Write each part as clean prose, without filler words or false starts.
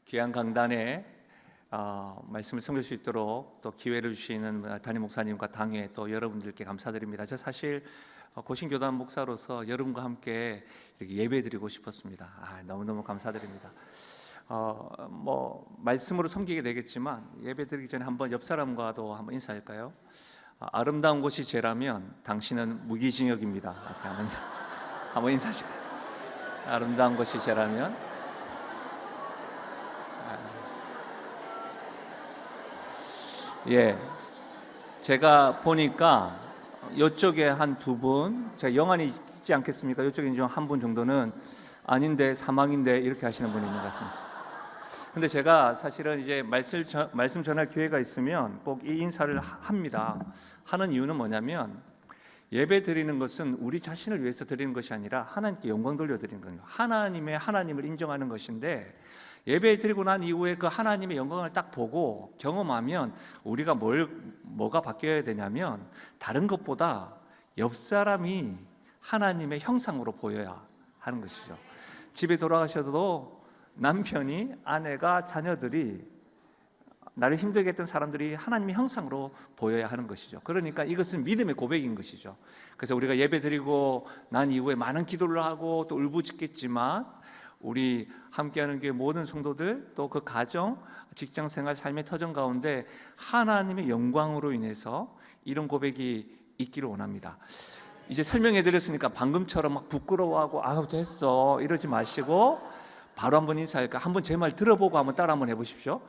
귀한 강단에 말씀을 섬길 수 있도록 또 기회를 주시는 담임 목사님과 당회 또 여러분들께 감사드립니다. 저 사실 고신교단 목사로서 여러분과 함께 이렇게 예배드리고 싶었습니다. 너무너무 감사드립니다. 말씀으로 섬기게 되겠지만 예배드리기 전에 한번 옆 사람과도 한번 인사할까요? 아름다운 곳이 죄라면 당신은 무기징역입니다. 이렇게 하면서 한번 인사하실까요? 아름다운 곳이 죄라면 제가 보니까 이쪽에 한 두 분, 제가 영안이 있지 않겠습니까? 이쪽에 좀 한 분 정도는 아닌데 사망인데 이렇게 하시는 분이 있는 것 같습니다. 근데 제가 사실은 이제 말씀 전할 기회가 있으면 꼭 이 인사를 합니다. 하는 이유는 뭐냐면 예배 드리는 것은 우리 자신을 위해서 드리는 것이 아니라 하나님께 영광 돌려드리는 거예요. 하나님을 인정하는 것인데 예배 드리고 난 이후에 그 하나님의 영광을 딱 보고 경험하면 우리가 뭐가 바뀌어야 되냐면 다른 것보다 옆 사람이 하나님의 형상으로 보여야 하는 것이죠. 집에 돌아가셔도 남편이, 아내가, 자녀들이, 나를 힘들게 했던 사람들이 하나님의 형상으로 보여야 하는 것이죠. 그러니까 이것은 믿음의 고백인 것이죠. 그래서 우리가 예배 드리고 난 이후에 많은 기도를 하고 또 울부짖겠지만 우리 함께하는 교회 모든 성도들 또 그 가정, 직장생활, 삶의 터전 가운데 하나님의 영광으로 인해서 이런 고백이 있기를 원합니다. 이제 설명해 드렸으니까 방금처럼 막 부끄러워하고 아우 됐어 이러지 마시고 바로 한번 인사할까? 한번 제 말 들어보고 한번 따라 한번 해보십시오.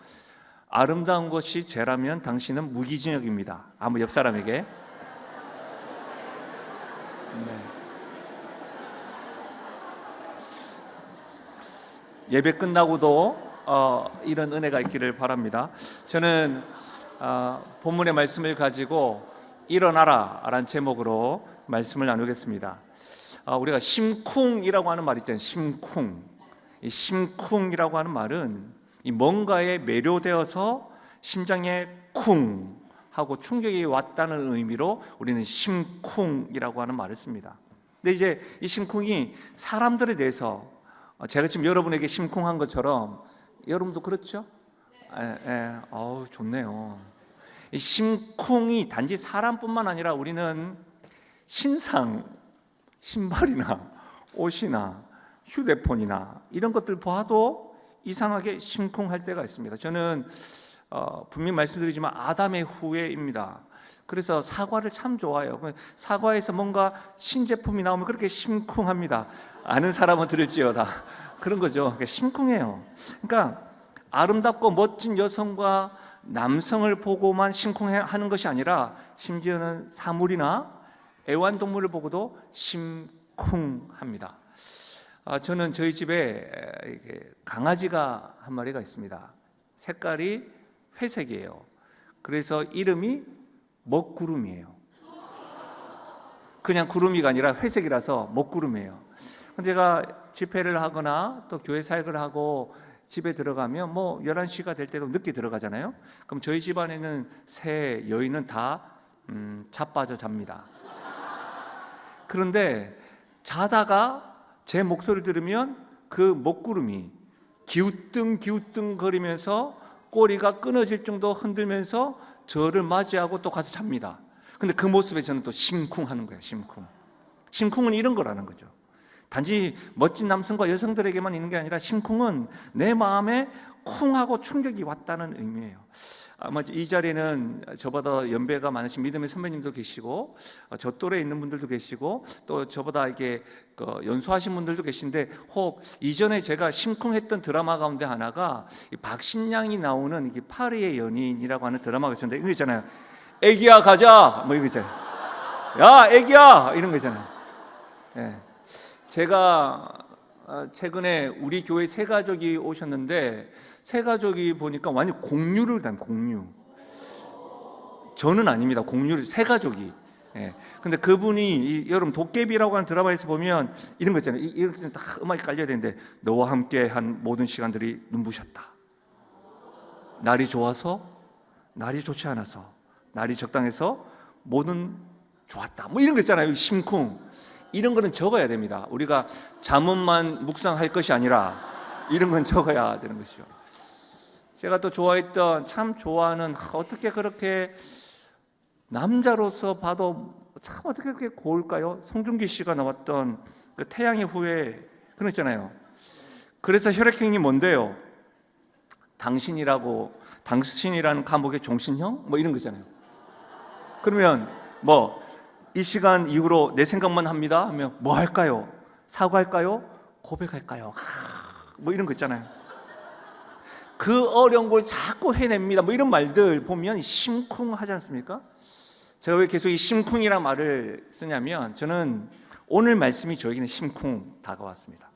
아름다운 것이 죄라면 당신은 무기징역입니다. 한번 옆 사람에게. 예배 끝나고도 이런 은혜가 있기를 바랍니다. 저는 본문의 말씀을 가지고 일어나라 라는 제목으로 말씀을 나누겠습니다. 우리가 심쿵이라고 하는 말 있잖아요. 심쿵. 이 심쿵이라고 하는 말은 이 뭔가에 매료되어서 심장에 쿵 하고 충격이 왔다는 의미로 우리는 심쿵이라고 하는 말을 씁니다. 근데 이제 이 심쿵이 사람들에 대해서 제가 지금 여러분에게 심쿵한 것처럼 여러분도 그렇죠? 좋네요. 이 심쿵이 단지 사람뿐만 아니라 우리는 신상, 신발이나 옷이나 휴대폰이나 이런 것들 봐도 이상하게 심쿵할 때가 있습니다. 저는 분명히 말씀드리지만 아담의 후예입니다. 그래서 사과를 참 좋아해요. 사과에서 뭔가 신제품이 나오면 그렇게 심쿵합니다. 아는 사람은 들을지어다. 그런 거죠. 심쿵해요. 그러니까 아름답고 멋진 여성과 남성을 보고만 심쿵하는 것이 아니라 심지어는 사물이나 애완동물을 보고도 심쿵합니다. 저는 저희 집에 강아지가 한 마리가 있습니다. 색깔이 회색이에요. 그래서 이름이 먹구름이에요. 그냥 구름이가 아니라 회색이라서 먹구름이에요. 제가 집회를 하거나 또 교회 사역을 하고 집에 들어가면 11시가 될 때도 늦게 들어가잖아요. 그럼 저희 집안에는 새 여인은 다 자빠져 잡니다. 그런데 자다가 제 목소리를 들으면 그 먹구름이 기우뚱 거리면서 꼬리가 끊어질 정도 흔들면서 저를 맞이하고 또 가서 잡니다. 근데 그 모습에 저는 또 심쿵하는 거예요. 심쿵은 이런 거라는 거죠. 단지 멋진 남성과 여성들에게만 있는 게 아니라 심쿵은 내 마음에 쿵하고 충격이 왔다는 의미예요. 아마 이 자리에는 저보다 연배가 많으신 믿음의 선배님도 계시고 저 또래에 있는 분들도 계시고 또 저보다 이렇게 연소하신 분들도 계신데 혹 이전에 제가 심쿵했던 드라마 가운데 하나가 박신양이 나오는 이게 파리의 연인이라고 하는 드라마가 있었는데 이거 있잖아요. 애기야 가자 이거 있잖아요. 야 애기야 이런 거 있잖아요. 제가 최근에 우리 교회 새 가족이 오셨는데 새 가족이 보니까 완전 공유를 단 공유. 저는 아닙니다. 공유를 새 가족이. 근데 그분이 여러분 도깨비라고 하는 드라마에서 보면 이런 거 있잖아요. 이렇게 다 음악이 깔려야 되는데 너와 함께 한 모든 시간들이 눈부셨다. 날이 좋아서, 날이 좋지 않아서, 날이 적당해서 모든 좋았다. 이런 거 있잖아요. 심쿵. 이런 거는 적어야 됩니다. 우리가 잠언만 묵상할 것이 아니라 이런 건 적어야 되는 것이죠. 제가 또 좋아했던, 참 좋아하는, 어떻게 그렇게 남자로서 봐도 참 어떻게 그렇게 고울까요? 송중기 씨가 나왔던 그 태양의 후예 그런 거 있잖아요. 그래서 혈액형이 뭔데요? 당신이라는 감옥의 종신형? 뭐 이런 거 있잖아요. 그러면 뭐 이 시간 이후로 내 생각만 합니다 하면 뭐 할까요? 사과할까요? 고백할까요? 뭐 이런 거 있잖아요. 그 어려운 걸 자꾸 해냅니다. 뭐 이런 말들 보면 심쿵하지 않습니까? 제가 왜 계속 이 심쿵이라는 말을 쓰냐면, 저는 오늘 말씀이 저에게는 심쿵 다가왔습니다.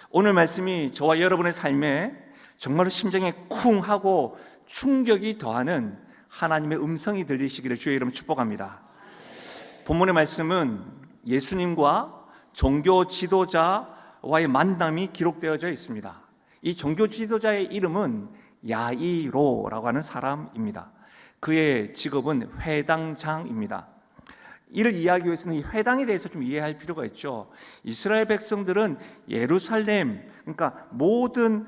오늘 말씀이 저와 여러분의 삶에 정말로 심장에 쿵 하고 충격이 더하는 하나님의 음성이 들리시기를 주의 이름으로 축복합니다. 본문의 말씀은 예수님과 종교 지도자와의 만남이 기록되어져 있습니다. 이 종교 지도자의 이름은 야이로라고 하는 사람입니다. 그의 직업은 회당장입니다. 이를 이해하기 위해서는 이 회당에 대해서 좀 이해할 필요가 있죠. 이스라엘 백성들은 예루살렘, 그러니까 모든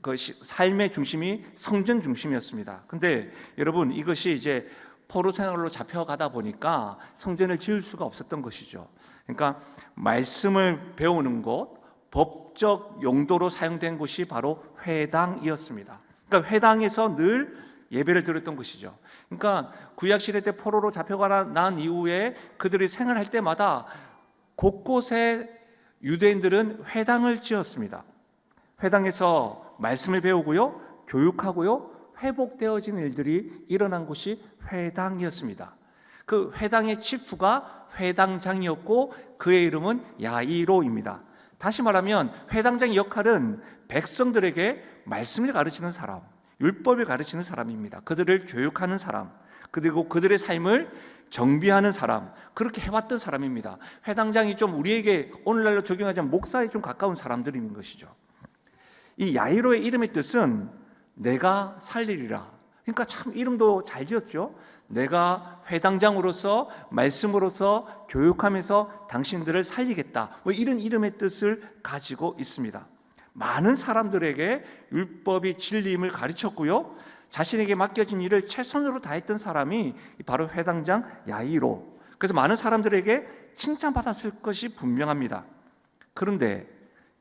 그 삶의 중심이 성전 중심이었습니다. 근데 여러분, 이것이 이제 포로 생활로 잡혀가다 보니까 성전을 지을 수가 없었던 것이죠. 그러니까 말씀을 배우는 곳, 법적 용도로 사용된 곳이 바로 회당이었습니다. 그러니까 회당에서 늘 예배를 드렸던 것이죠. 그러니까 구약시대 때 포로로 잡혀가 난 이후에 그들이 생활할 때마다 곳곳에 유대인들은 회당을 지었습니다. 회당에서 말씀을 배우고요, 교육하고요, 회복되어진 일들이 일어난 곳이 회당이었습니다. 그 회당의 치프가 회당장이었고 그의 이름은 야이로입니다. 다시 말하면 회당장의 역할은 백성들에게 말씀을 가르치는 사람, 율법을 가르치는 사람입니다. 그들을 교육하는 사람, 그리고 그들의 삶을 정비하는 사람, 그렇게 해왔던 사람입니다. 회당장이 좀 우리에게 오늘날로 적용하자면 목사에 좀 가까운 사람들인 것이죠. 이 야이로의 이름의 뜻은 내가 살리리라. 그러니까 참 이름도 잘 지었죠. 내가 회당장으로서 말씀으로서 교육하면서 당신들을 살리겠다, 뭐 이런 이름의 뜻을 가지고 있습니다. 많은 사람들에게 율법이 진리임을 가르쳤고요, 자신에게 맡겨진 일을 최선으로 다했던 사람이 바로 회당장 야이로. 그래서 많은 사람들에게 칭찬받았을 것이 분명합니다. 그런데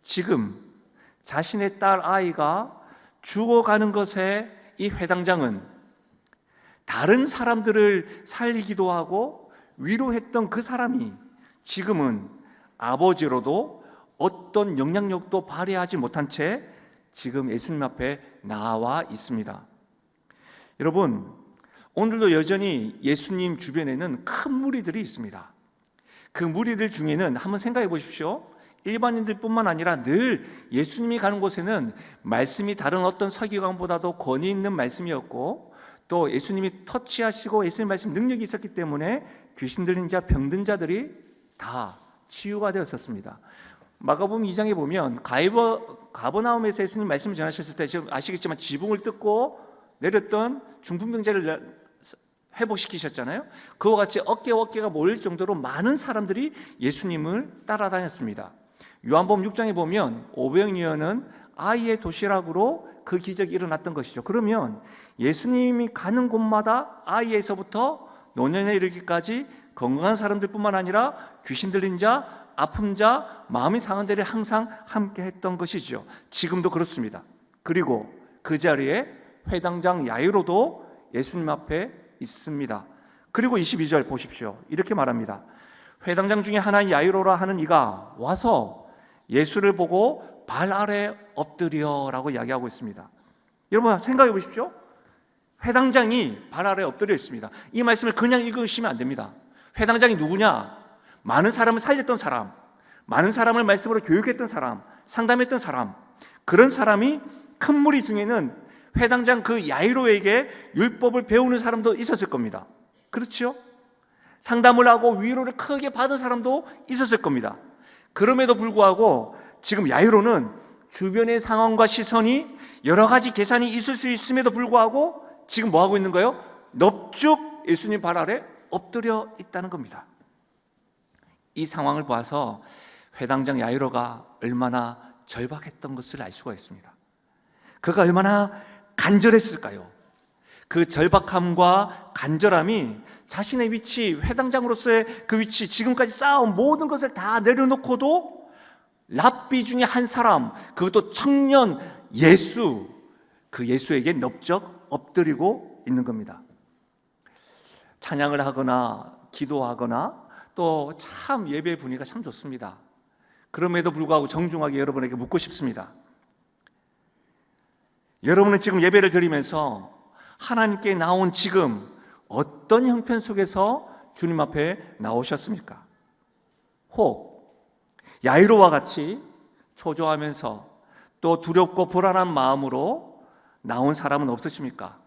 지금 자신의 딸 아이가 죽어가는 것에 이 회당장은 다른 사람들을 살리기도 하고 위로했던 그 사람이 지금은 아버지로도 어떤 영향력도 발휘하지 못한 채 지금 예수님 앞에 나와 있습니다. 여러분, 오늘도 여전히 예수님 주변에는 큰 무리들이 있습니다. 그 무리들 중에는 한번 생각해 보십시오. 일반인들 뿐만 아니라 늘 예수님이 가는 곳에는 말씀이 다른 어떤 서기관보다도 권위 있는 말씀이었고, 또 예수님이 터치하시고 예수님 말씀 능력이 있었기 때문에 귀신 들린 자, 병든 자들이 다 치유가 되었었습니다. 마가복음 2장에 보면 가버나움에서 예수님 말씀을 전하셨을 때, 지금 아시겠지만 지붕을 뜯고 내렸던 중풍병자를 회복시키셨잖아요. 그와 같이 어깨가 모일 정도로 많은 사람들이 예수님을 따라다녔습니다. 요한복음 6장에 보면 오병이어는 아이의 도시락으로 그 기적이 일어났던 것이죠. 그러면 예수님이 가는 곳마다 아이에서부터 노년에 이르기까지 건강한 사람들뿐만 아니라 귀신 들린 자, 아픈 자, 마음이 상한 자들이 항상 함께 했던 것이죠. 지금도 그렇습니다. 그리고 그 자리에 회당장 야이로도 예수님 앞에 있습니다. 그리고 22절 보십시오. 이렇게 말합니다. 회당장 중에 하나인 야이로라 하는 이가 와서 예수를 보고 발 아래 엎드려라고 이야기하고 있습니다. 여러분 생각해 보십시오. 회당장이 발 아래 엎드려 있습니다. 이 말씀을 그냥 읽으시면 안 됩니다. 회당장이 누구냐? 많은 사람을 살렸던 사람, 많은 사람을 말씀으로 교육했던 사람, 상담했던 사람, 그런 사람이 큰 무리 중에는 회당장 그 야이로에게 율법을 배우는 사람도 있었을 겁니다. 그렇죠? 상담을 하고 위로를 크게 받은 사람도 있었을 겁니다. 그럼에도 불구하고 지금 야이로는 주변의 상황과 시선이 여러 가지 계산이 있을 수 있음에도 불구하고 지금 뭐 하고 있는 거예요? 넙죽 예수님 발 아래 엎드려 있다는 겁니다. 이 상황을 봐서 회당장 야이로가 얼마나 절박했던 것을 알 수가 있습니다. 그가 얼마나 간절했을까요? 그 절박함과 간절함이 자신의 위치, 회당장으로서의 그 위치, 지금까지 쌓아온 모든 것을 다 내려놓고도 랍비 중에 한 사람, 그것도 청년 예수, 그 예수에게 넙적 엎드리고 있는 겁니다. 찬양을 하거나 기도하거나 또 참 예배 분위기가 참 좋습니다. 그럼에도 불구하고 정중하게 여러분에게 묻고 싶습니다. 여러분은 지금 예배를 드리면서 하나님께 나온 지금 어떤 형편 속에서 주님 앞에 나오셨습니까? 혹 야이로와 같이 초조하면서 또 두렵고 불안한 마음으로 나온 사람은 없으십니까?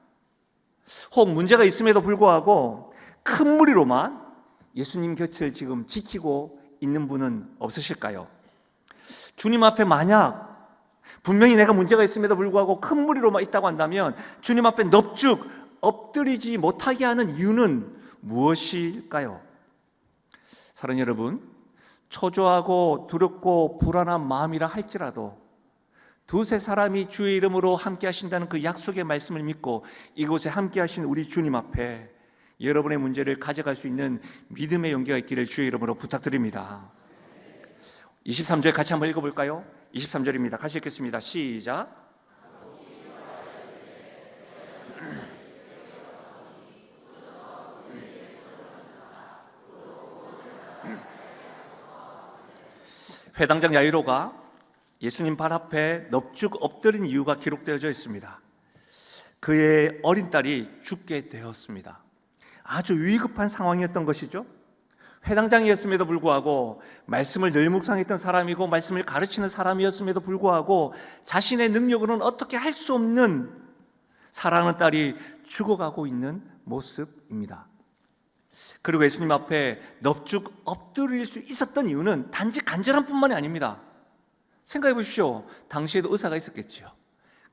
혹 문제가 있음에도 불구하고 큰 무리로만 예수님 곁을 지금 지키고 있는 분은 없으실까요? 주님 앞에 만약 분명히 내가 문제가 있음에도 불구하고 큰 무리로만 있다고 한다면 주님 앞에 넙죽 엎드리지 못하게 하는 이유는 무엇일까요? 사랑하는 여러분, 초조하고 두렵고 불안한 마음이라 할지라도 두세 사람이 주의 이름으로 함께 하신다는 그 약속의 말씀을 믿고 이곳에 함께 하신 우리 주님 앞에 여러분의 문제를 가져갈 수 있는 믿음의 용기가 있기를 주의 이름으로 부탁드립니다. 23절 같이 한번 읽어볼까요? 23절입니다. 같이 읽겠습니다. 시작. 회당장 야이로가 예수님 발 앞에 넙죽 엎드린 이유가 기록되어져 있습니다. 그의 어린 딸이 죽게 되었습니다. 아주 위급한 상황이었던 것이죠. 회당장이었음에도 불구하고 말씀을 늘 묵상했던 사람이고 말씀을 가르치는 사람이었음에도 불구하고 자신의 능력으로는 어떻게 할 수 없는 사랑하는 딸이 죽어가고 있는 모습입니다. 그리고 예수님 앞에 넙죽 엎드릴 수 있었던 이유는 단지 간절함 뿐만이 아닙니다. 생각해 보십시오. 당시에도 의사가 있었겠죠.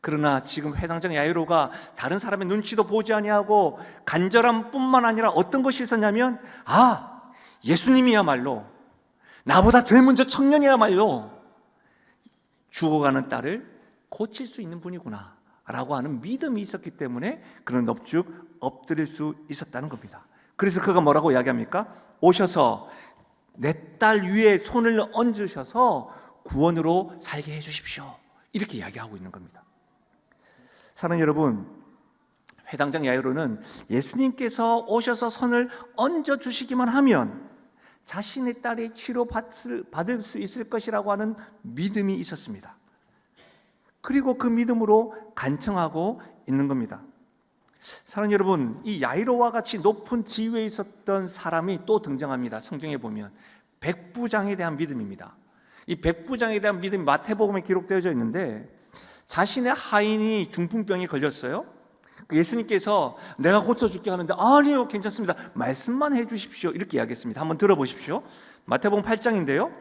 그러나 지금 회당장 야이로가 다른 사람의 눈치도 보지 아니하고 간절함 뿐만 아니라 어떤 것이 있었냐면 예수님이야말로 나보다 제일 먼저 청년이야말로 죽어가는 딸을 고칠 수 있는 분이구나 라고 하는 믿음이 있었기 때문에 그런 넙죽 엎드릴 수 있었다는 겁니다. 그래서 그가 뭐라고 이야기합니까? 오셔서 내 딸 위에 손을 얹으셔서 구원으로 살게 해주십시오, 이렇게 이야기하고 있는 겁니다. 사랑하는 여러분, 회당장 야이로는 예수님께서 오셔서 손을 얹어주시기만 하면 자신의 딸이 치료받을 수 있을 것이라고 하는 믿음이 있었습니다. 그리고 그 믿음으로 간청하고 있는 겁니다. 사랑하는 여러분, 이 야이로와 같이 높은 지위에 있었던 사람이 또 등장합니다. 성경에 보면 백부장에 대한 믿음입니다. 이 백부장에 대한 믿음이 마태복음에 기록되어져 있는데 자신의 하인이 중풍병에 걸렸어요. 예수님께서 내가 고쳐줄게 하는데 아니요, 괜찮습니다, 말씀만 해주십시오, 이렇게 이야기했습니다. 한번 들어보십시오. 마태복음 8장인데요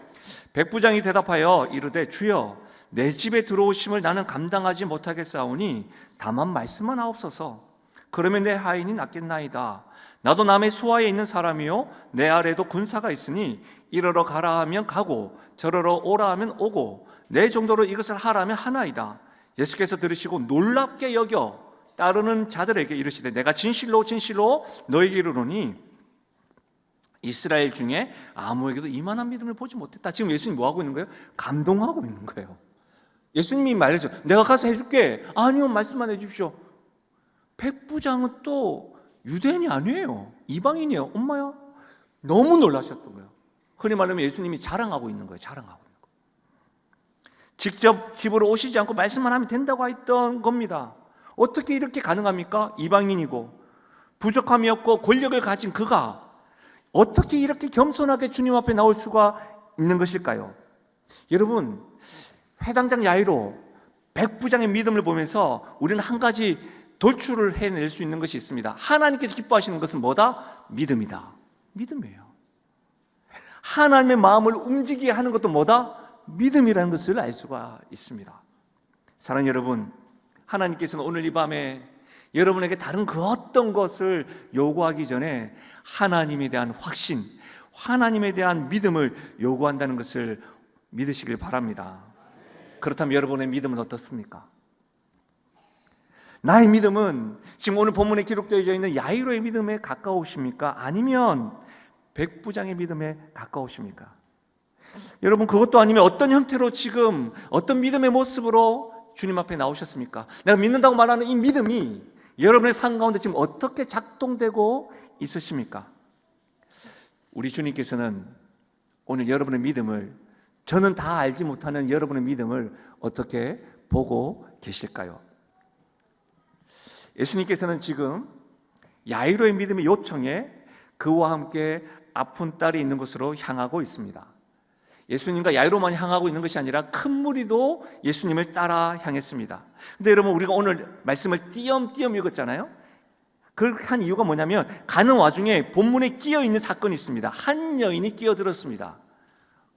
백부장이 대답하여 이르되 주여 내 집에 들어오심을 나는 감당하지 못하겠사오니 다만 말씀만 하옵소서. 그러면 내 하인이 낫겠나이다. 나도 남의 수하에 있는 사람이요 내 아래도 군사가 있으니 이러러 가라 하면 가고 저러러 오라 하면 오고 내 정도로 이것을 하라면 하나이다. 예수께서 들으시고 놀랍게 여겨 따르는 자들에게 이르시되 내가 진실로 진실로 너에게 이르노니 이스라엘 중에 아무에게도 이만한 믿음을 보지 못했다. 지금 예수님이 뭐 하고 있는 거예요? 감동하고 있는 거예요. 예수님이 말해서 내가 가서 해줄게. 아니요, 말씀만 해주십시오. 백부장은 또 유대인이 아니에요. 이방인이에요. 엄마야, 너무 놀라셨던 거예요. 흔히 말하면 예수님이 자랑하고 있는 거예요. 자랑하고 있는 거예요. 직접 집으로 오시지 않고 말씀만 하면 된다고 했던 겁니다. 어떻게 이렇게 가능합니까? 이방인이고 부족함이 없고 권력을 가진 그가 어떻게 이렇게 겸손하게 주님 앞에 나올 수가 있는 것일까요? 여러분, 회당장 야이로, 백부장의 믿음을 보면서 우리는 한 가지 돌출을 해낼 수 있는 것이 있습니다. 하나님께서 기뻐하시는 것은 뭐다? 믿음이다. 믿음이에요. 하나님의 마음을 움직이게 하는 것도 뭐다? 믿음이라는 것을 알 수가 있습니다. 사랑하는 여러분, 하나님께서는 오늘 이 밤에 여러분에게 다른 그 어떤 것을 요구하기 전에 하나님에 대한 확신, 하나님에 대한 믿음을 요구한다는 것을 믿으시길 바랍니다. 그렇다면 여러분의 믿음은 어떻습니까? 나의 믿음은 지금 오늘 본문에 기록되어 있는 야이로의 믿음에 가까우십니까? 아니면 백부장의 믿음에 가까우십니까? 여러분, 그것도 아니면 어떤 형태로 지금 어떤 믿음의 모습으로 주님 앞에 나오셨습니까? 내가 믿는다고 말하는 이 믿음이 여러분의 삶 가운데 지금 어떻게 작동되고 있으십니까? 우리 주님께서는 오늘 여러분의 믿음을, 저는 다 알지 못하는 여러분의 믿음을 어떻게 보고 계실까요? 예수님께서는 지금 야이로의 믿음의 요청에 그와 함께 아픈 딸이 있는 곳으로 향하고 있습니다. 예수님과 야이로만 향하고 있는 것이 아니라 큰 무리도 예수님을 따라 향했습니다. 근데 여러분, 우리가 오늘 말씀을 띄엄띄엄 읽었잖아요. 그렇게 한 이유가 뭐냐면 가는 와중에 본문에 끼어 있는 사건이 있습니다. 한 여인이 끼어들었습니다.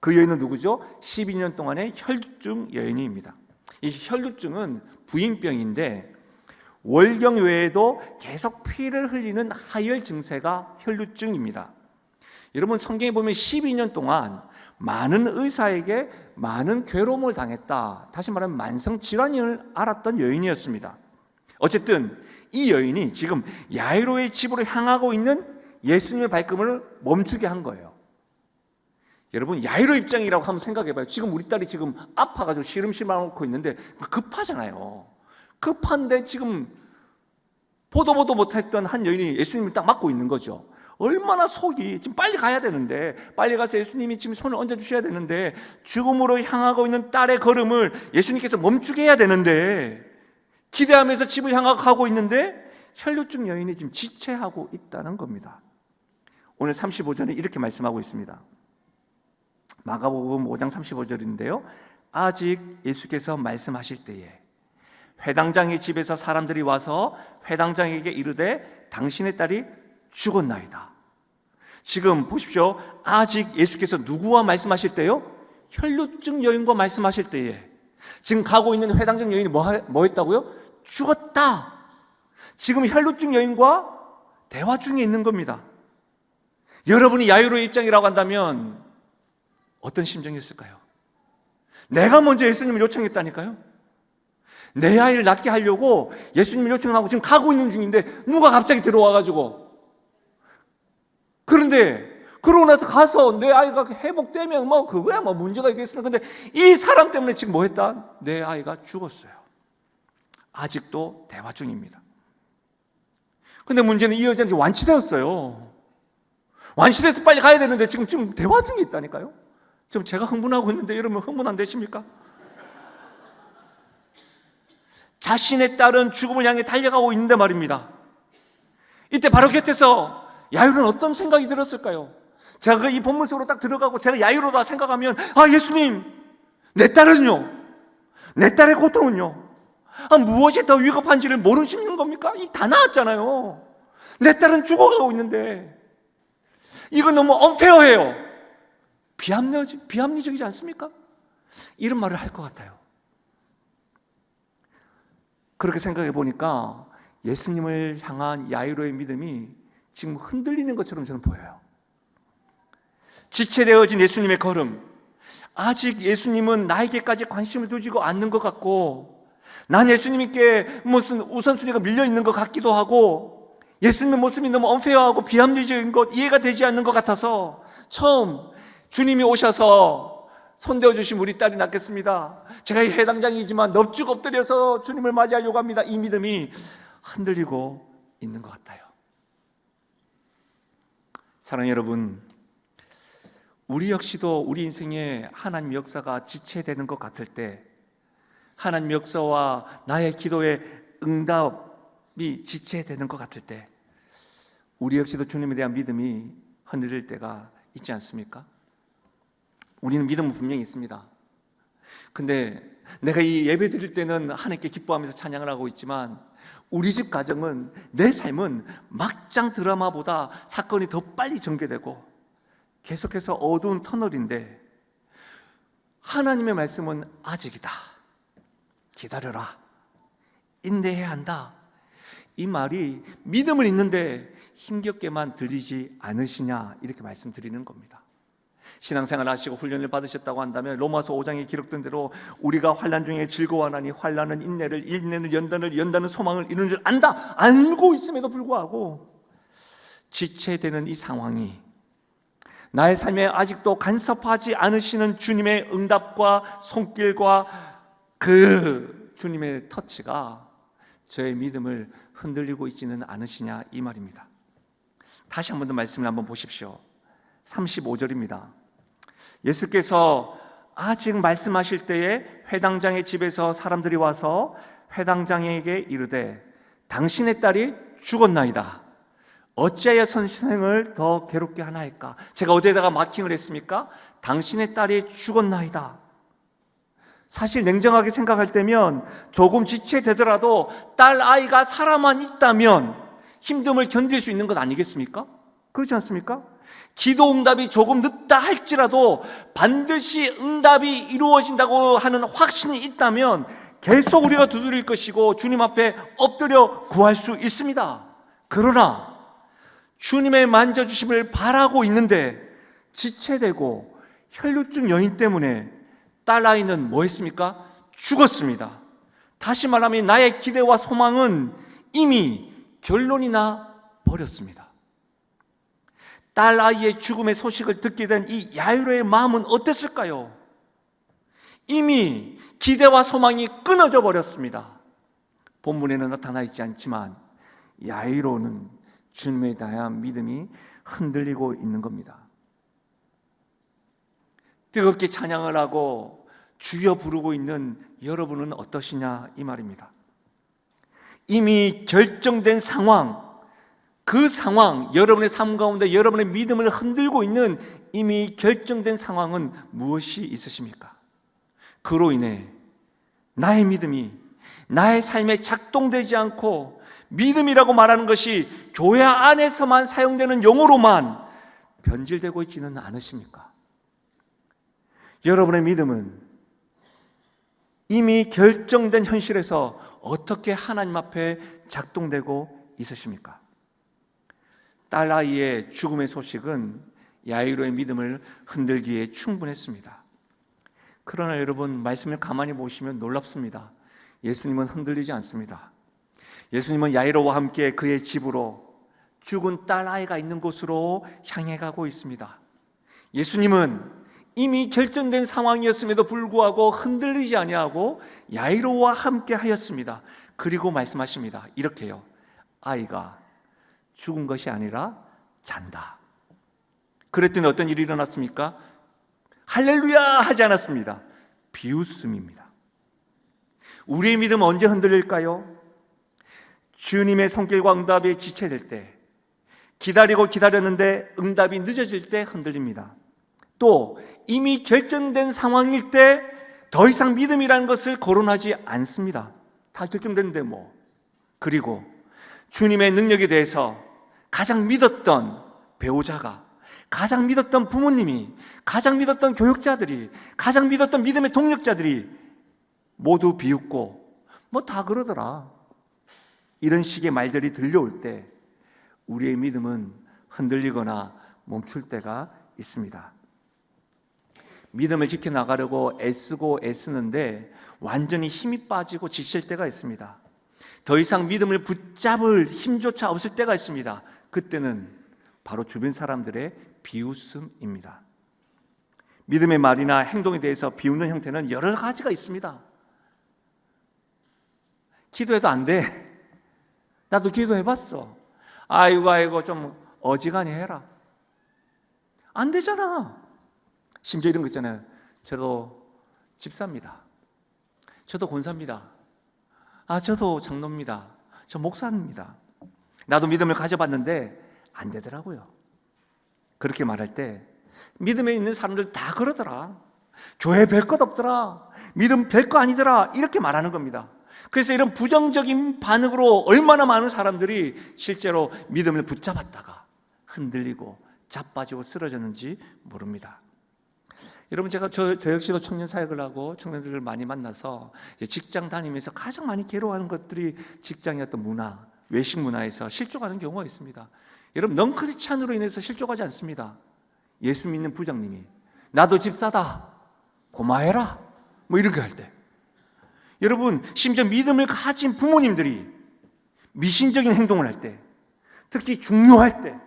그 여인은 누구죠? 12년 동안의 혈루증 여인입니다. 이 혈루증은 부인병인데 월경 외에도 계속 피를 흘리는 하열 증세가 혈루증입니다. 여러분, 성경에 보면 12년 동안 많은 의사에게 많은 괴로움을 당했다, 다시 말하면 만성질환을 앓았던 여인이었습니다. 어쨌든 이 여인이 지금 야이로의 집으로 향하고 있는 예수님의 발걸음을 멈추게 한 거예요. 여러분, 야이로 입장이라고 한번 생각해봐요. 지금 우리 딸이 지금 아파가지고 시름시름 앓고 있는데 급하잖아요. 급한데 지금 보도 못했던 한 여인이 예수님을 딱 맡고 있는 거죠. 얼마나 속이, 지금 빨리 가야 되는데, 빨리 가서 예수님이 지금 손을 얹어주셔야 되는데, 죽음으로 향하고 있는 딸의 걸음을 예수님께서 멈추게 해야 되는데, 기대하면서 집을 향하고 가고 있는데 혈루증 여인이 지금 지체하고 있다는 겁니다. 오늘 35절에 이렇게 말씀하고 있습니다. 마가복음 5장 35절인데요. 아직 예수께서 말씀하실 때에 회당장의 집에서 사람들이 와서 회당장에게 이르되 당신의 딸이 죽었나이다. 지금 보십시오. 아직 예수께서 누구와 말씀하실 때요? 혈루증 여인과 말씀하실 때에 지금 가고 있는 회당장 여인이 뭐 했다고요? 죽었다. 지금 혈루증 여인과 대화 중에 있는 겁니다. 여러분이 야이로의 입장이라고 한다면 어떤 심정이었을까요? 내가 먼저 예수님을 요청했다니까요. 내 아이를 낫게 하려고 예수님을 요청하고 지금 가고 있는 중인데 누가 갑자기 들어와가지고, 그런데 그러고 나서 가서 내 아이가 회복되면 뭐 그거야 뭐 문제가 있겠으나, 근데 이 사람 때문에 지금 뭐 했다? 내 아이가 죽었어요. 아직도 대화 중입니다. 근데 문제는 이 여자는 지금 완치되었어요. 완치돼서 빨리 가야 되는데 지금 대화 중에 있다니까요. 지금 제가 흥분하고 있는데 여러분 흥분 안 되십니까? 자신의 딸은 죽음을 향해 달려가고 있는데 말입니다. 이때 바로 곁에서 야이로는 어떤 생각이 들었을까요? 제가 이 본문 속으로 딱 들어가고 제가 야이로다 생각하면, 아, 예수님, 내 딸은요? 내 딸의 고통은요? 무엇이 더 위급한지를 모르시는 겁니까? 다 나았잖아요. 내 딸은 죽어가고 있는데 이건 너무 언페어해요. 비합리적이지 않습니까? 이런 말을 할 것 같아요. 그렇게 생각해 보니까 예수님을 향한 야이로의 믿음이 지금 흔들리는 것처럼 저는 보여요. 지체되어진 예수님의 걸음, 아직 예수님은 나에게까지 관심을 두시고 않는 것 같고, 난 예수님께 무슨 우선순위가 밀려있는 것 같기도 하고, 예수님의 모습이 너무 언페어하고 비합리적인 것, 이해가 되지 않는 것 같아서 처음 주님이 오셔서 손대어 주신 우리 딸이 낫겠습니다, 제가 이 해당장이지만 넙죽 엎드려서 주님을 맞이하려고 합니다, 이 믿음이 흔들리고 있는 것 같아요. 사랑하는 여러분, 우리 역시도 우리 인생에 하나님 역사가 지체되는 것 같을 때, 하나님 역사와 나의 기도의 응답이 지체되는 것 같을 때, 우리 역시도 주님에 대한 믿음이 흔들릴 때가 있지 않습니까? 우리는 믿음은 분명히 있습니다. 근데 내가 이 예배 드릴 때는 하나님께 기뻐하면서 찬양을 하고 있지만, 우리 집 가정은, 내 삶은 막장 드라마보다 사건이 더 빨리 전개되고 계속해서 어두운 터널인데, 하나님의 말씀은 아직이다, 기다려라, 인내해야 한다, 이 말이 믿음을 있는데 힘겹게만 들리지 않으시냐, 이렇게 말씀드리는 겁니다. 신앙생활 하시고 훈련을 받으셨다고 한다면 로마서 5장에 기록된 대로 우리가 환난 중에 즐거워하나니 환난은 인내를, 인내는 연단을, 연단은 소망을 이루는 줄 안다. 알고 있음에도 불구하고 지체되는 이 상황이 나의 삶에 아직도 간섭하지 않으시는 주님의 응답과 손길과 그 주님의 터치가 저의 믿음을 흔들리고 있지는 않으시냐, 이 말입니다. 다시 한 번 더 말씀을 한번 보십시오. 35절입니다. 예수께서 아직 말씀하실 때에 회당장의 집에서 사람들이 와서 회당장에게 이르되 당신의 딸이 죽었나이다. 어찌하여 선생을 더 괴롭게 하나이까? 제가 어디에다가 마킹을 했습니까? 당신의 딸이 죽었나이다. 사실 냉정하게 생각할 때면 조금 지체되더라도 딸 아이가 살아만 있다면 힘듦을 견딜 수 있는 것 아니겠습니까? 그렇지 않습니까? 기도 응답이 조금 늦다 할지라도 반드시 응답이 이루어진다고 하는 확신이 있다면 계속 우리가 두드릴 것이고 주님 앞에 엎드려 구할 수 있습니다. 그러나 주님의 만져주심을 바라고 있는데 지체되고 혈루증 여인 때문에 딸아이는 뭐 했습니까? 죽었습니다. 다시 말하면 나의 기대와 소망은 이미 결론이 나 버렸습니다. 딸아이의 죽음의 소식을 듣게 된 이 야이로의 마음은 어땠을까요? 이미 기대와 소망이 끊어져 버렸습니다. 본문에는 나타나 있지 않지만 야이로는 주님에 대한 믿음이 흔들리고 있는 겁니다. 뜨겁게 찬양을 하고 주여 부르고 있는 여러분은 어떠시냐, 이 말입니다. 이미 결정된 상황, 그 상황, 여러분의 삶 가운데 여러분의 믿음을 흔들고 있는 이미 결정된 상황은 무엇이 있으십니까? 그로 인해 나의 믿음이 나의 삶에 작동되지 않고 믿음이라고 말하는 것이 교회 안에서만 사용되는 용어로만 변질되고 있지는 않으십니까? 여러분의 믿음은 이미 결정된 현실에서 어떻게 하나님 앞에 작동되고 있으십니까? 딸아이의 죽음의 소식은 야이로의 믿음을 흔들기에 충분했습니다. 그러나 여러분, 말씀을 가만히 보시면 놀랍습니다. 예수님은 흔들리지 않습니다. 예수님은 야이로와 함께 그의 집으로 죽은 딸아이가 있는 곳으로 향해 가고 있습니다. 예수님은 이미 결정된 상황이었음에도 불구하고 흔들리지 아니하고 야이로와 함께 하였습니다. 그리고 말씀하십니다. 이렇게요. 아이가 죽은 것이 아니라 잔다. 그랬더니 어떤 일이 일어났습니까? 할렐루야 하지 않았습니다. 비웃음입니다. 우리의 믿음은 언제 흔들릴까요? 주님의 손길과 응답에 지체될 때, 기다리고 기다렸는데 응답이 늦어질 때 흔들립니다. 또 이미 결정된 상황일 때 더 이상 믿음이라는 것을 거론하지 않습니다. 다 결정됐는데 뭐. 그리고 주님의 능력에 대해서 가장 믿었던 배우자가, 가장 믿었던 부모님이, 가장 믿었던 교육자들이, 가장 믿었던 믿음의 동력자들이 모두 비웃고 뭐 다 그러더라, 이런 식의 말들이 들려올 때 우리의 믿음은 흔들리거나 멈출 때가 있습니다. 믿음을 지켜나가려고 애쓰고 애쓰는데 완전히 힘이 빠지고 지칠 때가 있습니다. 더 이상 믿음을 붙잡을 힘조차 없을 때가 있습니다. 그때는 바로 주변 사람들의 비웃음입니다. 믿음의 말이나 행동에 대해서 비웃는 형태는 여러 가지가 있습니다. 기도해도 안 돼. 나도 기도해봤어. 아이고 좀 어지간히 해라. 안 되잖아. 심지어 이런 거 있잖아요. 저도 집사입니다. 저도 권사입니다. 저도 장로입니다. 저 목사입니다. 나도 믿음을 가져봤는데 안 되더라고요. 그렇게 말할 때 믿음에 있는 사람들 다 그러더라. 교회 별 것 없더라. 믿음 별 거 아니더라. 이렇게 말하는 겁니다. 그래서 이런 부정적인 반응으로 얼마나 많은 사람들이 실제로 믿음을 붙잡았다가 흔들리고 자빠지고 쓰러졌는지 모릅니다. 여러분, 제가 저 역시도 청년 사역을 하고 청년들을 많이 만나서 직장 다니면서 가장 많이 괴로워하는 것들이 직장의 어떤 문화, 외식 문화에서 실족하는 경우가 있습니다. 여러분, 넌크리스찬으로 인해서 실족하지 않습니다. 예수 믿는 부장님이, 나도 집사다, 고마해라, 뭐 이렇게 할 때, 여러분, 심지어 믿음을 가진 부모님들이 미신적인 행동을 할 때, 특히 중요할 때,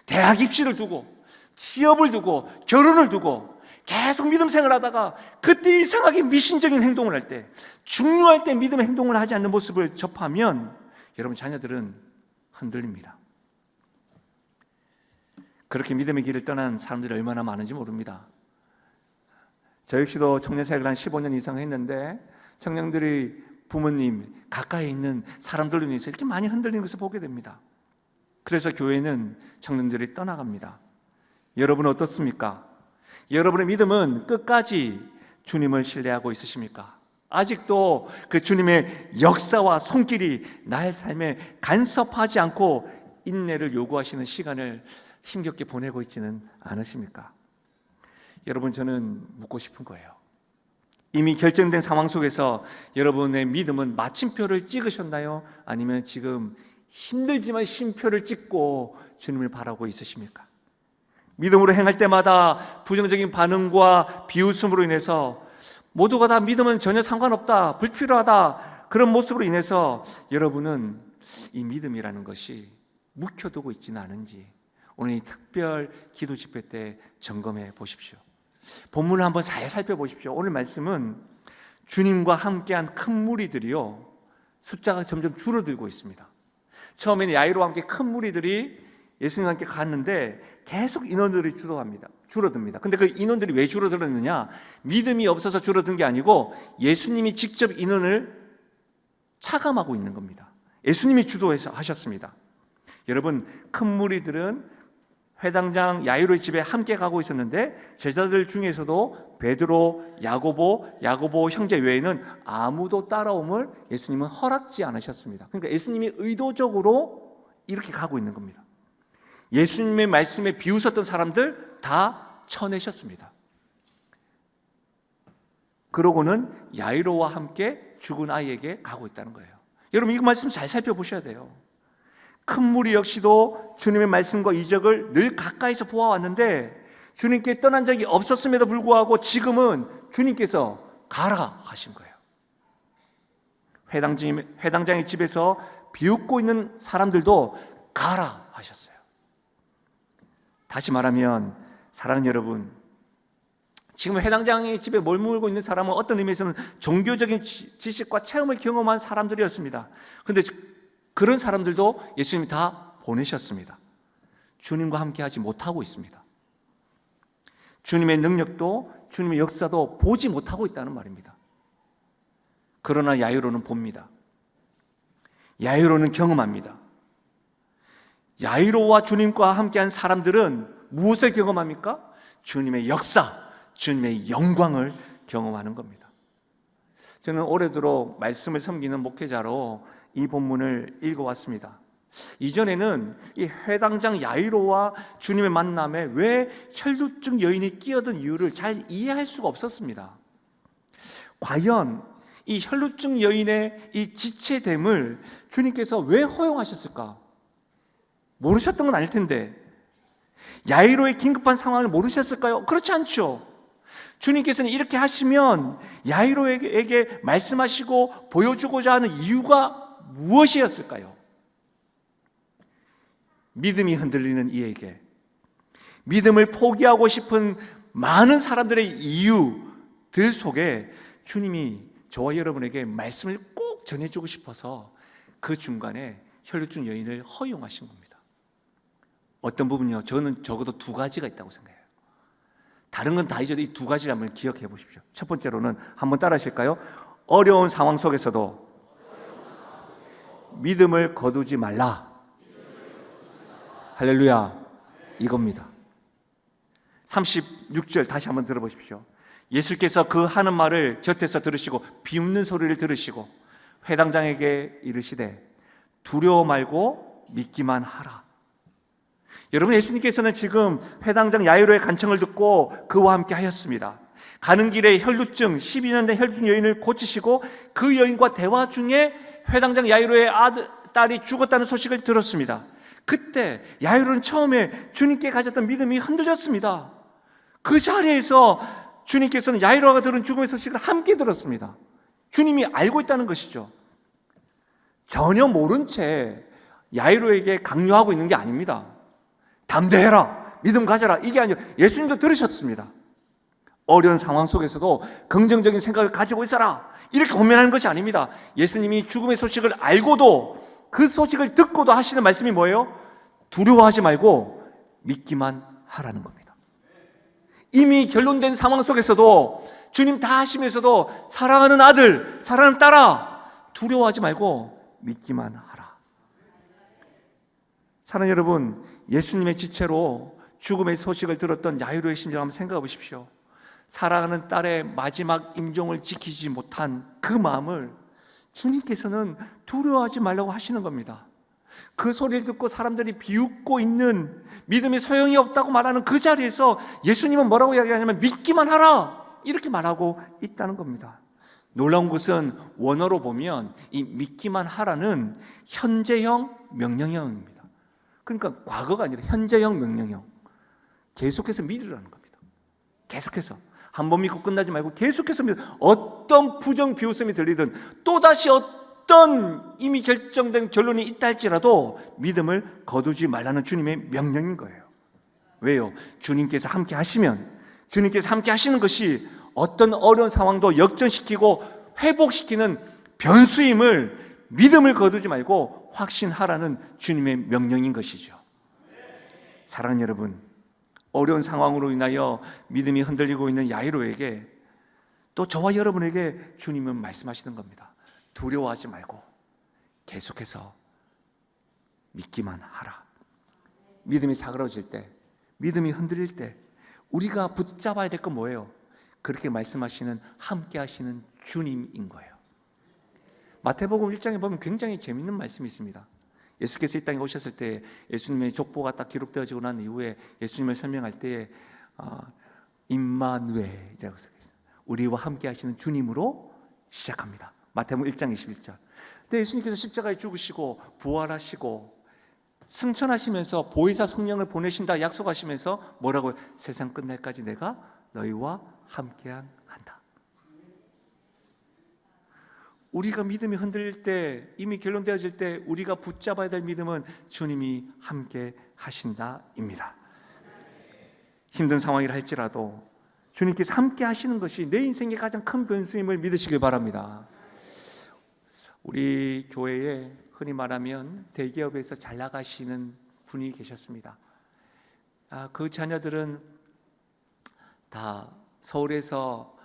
대학 입시를 두고, 취업을 두고, 결혼을 두고 계속 믿음 생활하다가 그때 이상하게 미신적인 행동을 할 때, 중요할 때 믿음의 행동을 하지 않는 모습을 접하면 여러분, 자녀들은 흔들립니다. 그렇게 믿음의 길을 떠난 사람들이 얼마나 많은지 모릅니다. 저 역시도 청년사역을 한 15년 이상 했는데 청년들이 부모님, 가까이 있는 사람들로 인해서 이렇게 많이 흔들리는 것을 보게 됩니다. 그래서 교회는 청년들이 떠나갑니다. 여러분은 어떻습니까? 여러분의 믿음은 끝까지 주님을 신뢰하고 있으십니까? 아직도 그 주님의 역사와 손길이 나의 삶에 간섭하지 않고 인내를 요구하시는 시간을 힘겹게 보내고 있지는 않으십니까? 여러분, 저는 묻고 싶은 거예요. 이미 결정된 상황 속에서 여러분의 믿음은 마침표를 찍으셨나요? 아니면 지금 힘들지만 쉼표를 찍고 주님을 바라고 있으십니까? 믿음으로 행할 때마다 부정적인 반응과 비웃음으로 인해서 모두가 다 믿음은 전혀 상관없다, 불필요하다, 그런 모습으로 인해서 여러분은 이 믿음이라는 것이 묵혀두고 있지는 않은지 오늘 이 특별 기도 집회 때 점검해 보십시오. 본문을 한번 잘 살펴보십시오. 오늘 말씀은 주님과 함께한 큰 무리들이요, 숫자가 점점 줄어들고 있습니다. 처음에는 야이로와 함께 큰 무리들이 예수님과 함께 갔는데 계속 인원들이 줄어듭니다. 근데 그 인원들이 왜 줄어들었느냐? 믿음이 없어서 줄어든 게 아니고 예수님이 직접 인원을 차감하고 있는 겁니다. 예수님이 주도해서 하셨습니다. 여러분, 큰 무리들은 회당장 야이로의 집에 함께 가고 있었는데 제자들 중에서도 베드로, 야고보 형제 외에는 아무도 따라옴을 예수님은 허락지 않으셨습니다. 그러니까 예수님이 의도적으로 이렇게 가고 있는 겁니다. 예수님의 말씀에 비웃었던 사람들 다 쳐내셨습니다. 그러고는 야이로와 함께 죽은 아이에게 가고 있다는 거예요. 여러분, 이 말씀 잘 살펴보셔야 돼요. 큰 무리 역시도 주님의 말씀과 이적을 늘 가까이서 보아왔는데 주님께 떠난 적이 없었음에도 불구하고 지금은 주님께서 가라 하신 거예요. 회당장의 집에서 비웃고 있는 사람들도 가라 하셨어요. 다시 말하면 사랑하는 여러분, 지금 회당장의 집에 머물고 있는 사람은 어떤 의미에서는 종교적인 지식과 체험을 경험한 사람들이었습니다. 그런데 그런 사람들도 예수님이 다 보내셨습니다. 주님과 함께 하지 못하고 있습니다. 주님의 능력도 주님의 역사도 보지 못하고 있다는 말입니다. 그러나 야이로는 봅니다. 야이로는 경험합니다. 야이로와 주님과 함께한 사람들은 무엇을 경험합니까? 주님의 역사, 주님의 영광을 경험하는 겁니다. 저는 오래도록 말씀을 섬기는 목회자로 이 본문을 읽어왔습니다. 이전에는 이 회당장 야이로와 주님의 만남에 왜 혈루증 여인이 끼어든 이유를 잘 이해할 수가 없었습니다. 과연 이 혈루증 여인의 이 지체됨을 주님께서 왜 허용하셨을까? 모르셨던 건 아닐 텐데, 야이로의 긴급한 상황을 모르셨을까요? 그렇지 않죠. 주님께서는 이렇게 하시면 야이로에게 말씀하시고 보여주고자 하는 이유가 무엇이었을까요? 믿음이 흔들리는 이에게, 믿음을 포기하고 싶은 많은 사람들의 이유들 속에 주님이 저와 여러분에게 말씀을 꼭 전해주고 싶어서 그 중간에 혈루증 여인을 허용하신 겁니다. 어떤 부분이요? 저는 적어도 두 가지가 있다고 생각해요. 다른 건 다 잊어도 이 두 가지를 한번 기억해 보십시오. 첫 번째로는 한번 따라 하실까요? 어려운 상황 속에서도 믿음을 거두지 말라. 할렐루야, 이겁니다. 36절 다시 한번 들어보십시오. 예수께서 그 하는 말을 곁에서 들으시고 비웃는 소리를 들으시고 회당장에게 이르시되 두려워 말고 믿기만 하라. 여러분, 예수님께서는 지금 회당장 야이로의 간청을 듣고 그와 함께 하였습니다. 가는 길에 혈루증 12년 된 혈루증 여인을 고치시고 그 여인과 대화 중에 회당장 야이로의 딸이 죽었다는 소식을 들었습니다. 그때 야이로는 처음에 주님께 가졌던 믿음이 흔들렸습니다. 그 자리에서 주님께서는 야이로가 들은 죽음의 소식을 함께 들었습니다. 주님이 알고 있다는 것이죠. 전혀 모른 채 야이로에게 강요하고 있는 게 아닙니다. 담대해라, 믿음 가져라, 이게 아니라 예수님도 들으셨습니다. 어려운 상황 속에서도 긍정적인 생각을 가지고 있어라, 이렇게 권면하는 것이 아닙니다. 예수님이 죽음의 소식을 알고도, 그 소식을 듣고도 하시는 말씀이 뭐예요? 두려워하지 말고 믿기만 하라는 겁니다. 이미 결론된 상황 속에서도 주님 다 하시면서도 사랑하는 아들, 사랑하는 딸아, 두려워하지 말고 믿기만 하라. 사랑하는 여러분, 예수님의 지체로 죽음의 소식을 들었던 야이로의 심정 한번 생각해 보십시오. 사랑하는 딸의 마지막 임종을 지키지 못한 그 마음을 주님께서는 두려워하지 말라고 하시는 겁니다. 그 소리를 듣고 사람들이 비웃고 있는, 믿음이 소용이 없다고 말하는 그 자리에서 예수님은 뭐라고 이야기하냐면 믿기만 하라, 이렇게 말하고 있다는 겁니다. 놀라운 것은 원어로 보면 이 믿기만 하라는 현재형 명령형입니다. 그러니까 과거가 아니라 현재형 명령형. 계속해서 믿으라는 겁니다. 계속해서. 한 번 믿고 끝나지 말고 계속해서 믿어. 어떤 부정 비웃음이 들리든 또다시 어떤 이미 결정된 결론이 있다 할지라도 믿음을 거두지 말라는 주님의 명령인 거예요. 왜요? 주님께서 함께 하시면, 주님께서 함께 하시는 것이 어떤 어려운 상황도 역전시키고 회복시키는 변수임을, 믿음을 거두지 말고 확신하라는 주님의 명령인 것이죠. 사랑하는 여러분, 어려운 상황으로 인하여 믿음이 흔들리고 있는 야이로에게, 또 저와 여러분에게 주님은 말씀하시는 겁니다. 두려워하지 말고 계속해서 믿기만 하라. 믿음이 사그러질 때, 믿음이 흔들릴 때 우리가 붙잡아야 될 건 뭐예요? 그렇게 말씀하시는, 함께 하시는 주님인 거예요. 마태복음 1장에 보면 굉장히 재밌는 말씀이 있습니다. 예수께서 이 땅에 오셨을 때 예수님의 족보가 딱 기록되어지고 난 이후에 예수님을 설명할 때에 임마누엘이라고 써 있어요. 우리와 함께 하시는 주님으로 시작합니다. 마태복음 1장 21절. 근데 예수님께서 십자가에 죽으시고 부활하시고 승천하시면서 보혜사 성령을 보내신다 약속하시면서 뭐라고요? 세상 끝날까지 내가 너희와 함께한다. 우리가 믿음이 흔들릴 때, 이미 결론되어질 때 우리가 붙잡아야 될 믿음은 주님이 함께 하신다입니다. 힘든 상황이라 할지라도 주님께서 함께 하시는 것이 내 인생의 가장 큰 변수임을 믿으시길 바랍니다. 우리 교회에 흔히 말하면 대기업에서 잘 나가시는 분이 계셨습니다. 그 자녀들은 다 서울에서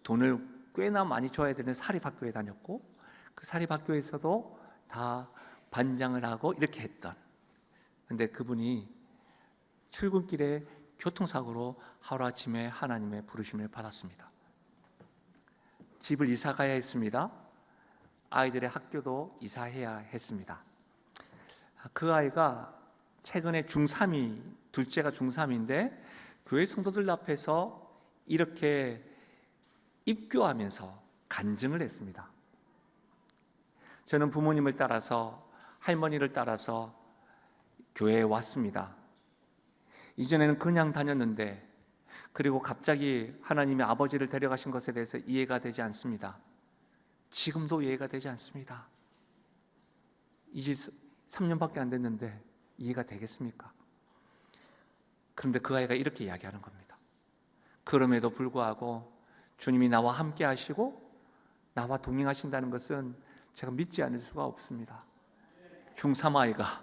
돈을 꽤나 많이 줘야 되는 사립학교에 다녔고, 그 사립학교에서도 다 반장을 하고 이렇게 했던, 근데 그분이 출근길에 교통사고로 하루아침에 하나님의 부르심을 받았습니다. 집을 이사 가야 했습니다. 아이들의 학교도 이사해야 했습니다. 그 아이가 최근에 중3이, 둘째가 중3인데 교회 성도들 앞에서 이렇게 입교하면서 간증을 했습니다. 저는 부모님을 따라서, 할머니를 따라서 교회에 왔습니다. 이전에는 그냥 다녔는데, 그리고 갑자기 하나님이 아버지를 데려가신 것에 대해서 이해가 되지 않습니다. 지금도 이해가 되지 않습니다. 이제 3년밖에 안 됐는데 이해가 되겠습니까? 그런데 그 아이가 이렇게 이야기하는 겁니다. 그럼에도 불구하고 주님이 나와 함께 하시고 나와 동행하신다는 것은 제가 믿지 않을 수가 없습니다. 중3 아이가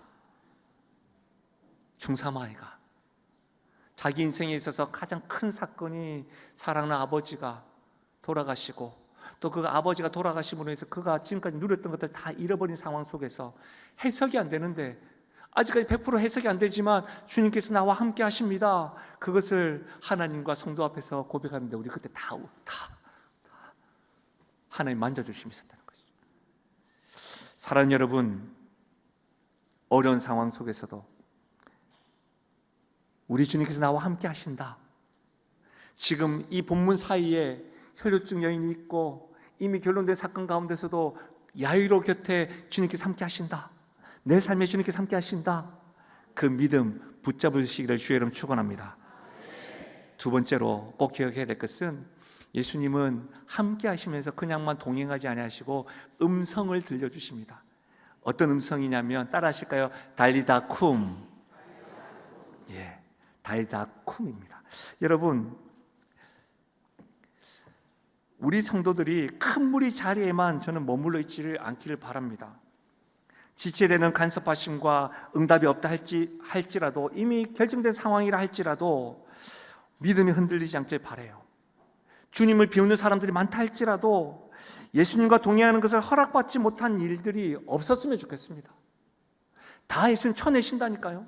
자기 인생에 있어서 가장 큰 사건이 사랑하는 아버지가 돌아가시고, 또 그 아버지가 돌아가심으로 해서 그가 지금까지 누렸던 것들 다 잃어버린 상황 속에서 해석이 안 되는데, 아직까지 100% 해석이 안 되지만 주님께서 나와 함께 하십니다. 그것을 하나님과 성도 앞에서 고백하는데 우리 그때 다 하나님 만져주심이 있었다는 것이죠. 사랑하는 여러분, 어려운 상황 속에서도 우리 주님께서 나와 함께 하신다. 지금 이 본문 사이에 혈루증 여인이 있고 이미 결론된 사건 가운데서도 야이로 곁에 주님께서 함께 하신다. 내 삶에 주님께서 함께 하신다. 그 믿음 붙잡으시기를 주의 이름 축원합니다. 두 번째로 꼭 기억해야 될 것은 예수님은 함께 하시면서 그냥만 동행하지 아니하시고 음성을 들려주십니다. 어떤 음성이냐면 따라 하실까요? 달리다 쿰. 예, 달리다 쿰입니다. 여러분, 우리 성도들이 큰 무리 자리에만 저는 머물러 있지를 않기를 바랍니다. 지체되는 간섭하심과 응답이 없다 할지라도, 이미 결정된 상황이라 할지라도 믿음이 흔들리지 않길 바라요. 주님을 비웃는 사람들이 많다 할지라도 예수님과 동행하는 것을 허락받지 못한 일들이 없었으면 좋겠습니다. 다 예수님 쳐내신다니까요.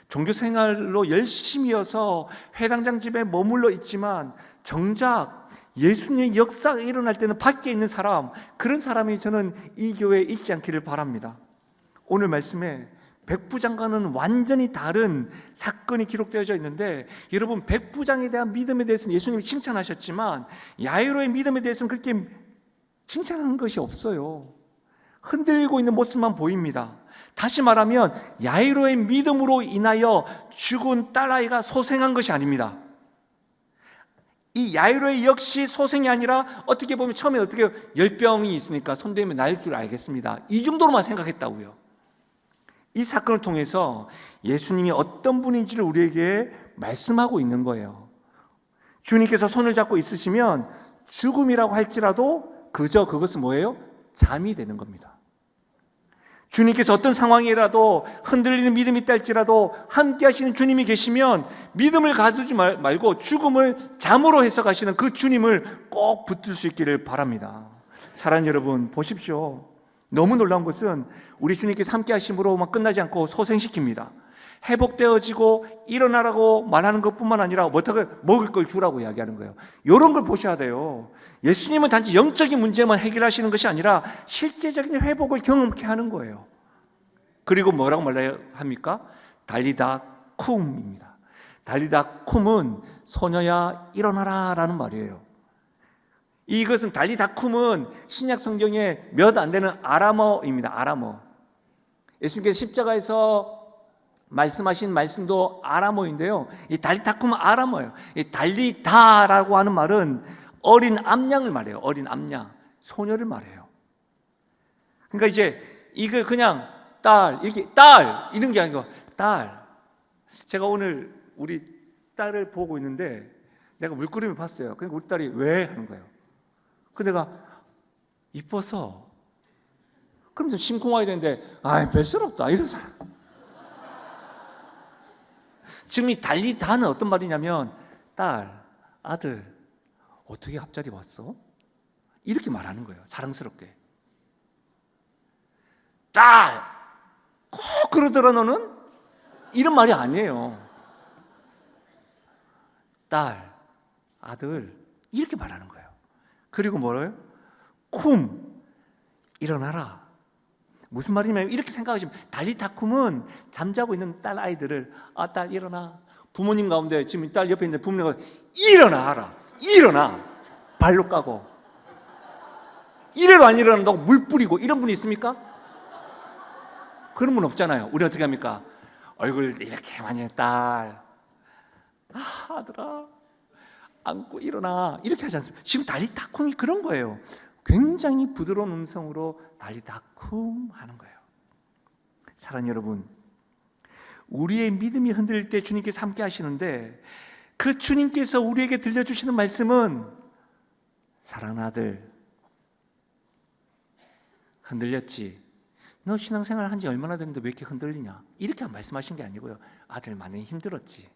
종교생활로 열심히여서 회당장 집에 머물러 있지만 정작 예수님의 역사가 일어날 때는 밖에 있는 사람, 그런 사람이 저는 이 교회에 있지 않기를 바랍니다. 오늘 말씀에 백부장과는 완전히 다른 사건이 기록되어져 있는데, 여러분, 백부장에 대한 믿음에 대해서는 예수님이 칭찬하셨지만 야이로의 믿음에 대해서는 그렇게 칭찬하는 것이 없어요. 흔들리고 있는 모습만 보입니다. 다시 말하면 야이로의 믿음으로 인하여 죽은 딸아이가 소생한 것이 아닙니다. 이 야이로 역시 소생이 아니라 어떻게 보면 처음에 어떻게 열병이 있으니까 손대면 나을 줄 알겠습니다, 이 정도로만 생각했다고요. 이 사건을 통해서 예수님이 어떤 분인지를 우리에게 말씀하고 있는 거예요. 주님께서 손을 잡고 있으시면 죽음이라고 할지라도 그저 그것은 뭐예요? 잠이 되는 겁니다. 주님께서 어떤 상황이라도 흔들리는 믿음이 있다 할지라도 함께 하시는 주님이 계시면 믿음을 가두지 말고 죽음을 잠으로 해석하시는 그 주님을 꼭 붙들 수 있기를 바랍니다. 사랑하는 여러분, 보십시오. 너무 놀라운 것은 우리 주님께서 함께 하심으로만 끝나지 않고 소생시킵니다. 회복되어지고 일어나라고 말하는 것뿐만 아니라 어떻게 먹을 걸 주라고 이야기하는 거예요. 이런 걸 보셔야 돼요. 예수님은 단지 영적인 문제만 해결하시는 것이 아니라 실제적인 회복을 경험케 하는 거예요. 그리고 뭐라고 말해야 합니까? 달리다 쿰입니다. 달리다 쿰은 소녀야 일어나라 라는 말이에요. 이것은 달리다 쿰은 신약 성경에 몇 안 되는 아람어입니다. 아람어. 예수님께서 십자가에서 말씀하신 말씀도 아람어인데요, 이 달리다 쿰은 아람어예요. 이 달리다라고 하는 말은 어린 암양을 말해요. 어린 암양, 소녀를 말해요. 그러니까 이제 이거 그냥 딸, 이렇게 딸 이런 게 아니고 딸. 제가 오늘 우리 딸을 보고 있는데 내가 물그림을 봤어요. 그러니까 우리 딸이 왜 하는 거예요. 그 내가 이뻐서. 그럼 좀 심쿵하게 되는데 별스럽다 이런 사람. 지금 이 달리다는 어떤 말이냐면 딸, 아들 어떻게 갑자기 왔어? 이렇게 말하는 거예요. 사랑스럽게. 딸, 꼭 그러더라 너는? 이런 말이 아니에요. 딸, 아들 이렇게 말하는 거예요. 그리고 뭐래요? 쿰, 일어나라. 무슨 말이냐면 이렇게 생각하시면 달리다 쿰은 잠자고 있는 딸 아이들을 딸 일어나. 부모님 가운데 지금 딸 옆에 있는데 부모님가 일어나라, 일어나. 발로 까고 이래로 안 일어난다고 물 뿌리고 이런 분이 있습니까? 그런 분 없잖아요. 우리 어떻게 합니까? 얼굴 이렇게 만지는 딸, 아들아 안고 일어나 이렇게 하지 않습니까? 지금 달리다 쿰이 그런 거예요. 굉장히 부드러운 음성으로 달리다 쿰 하는 거예요. 사랑하는 여러분, 우리의 믿음이 흔들릴 때 주님께서 함께 하시는데 그 주님께서 우리에게 들려주시는 말씀은 사랑하는 아들 흔들렸지? 너 신앙생활 한 지 얼마나 됐는데 왜 이렇게 흔들리냐? 이렇게 말씀하신 게 아니고요, 아들 많이 힘들었지?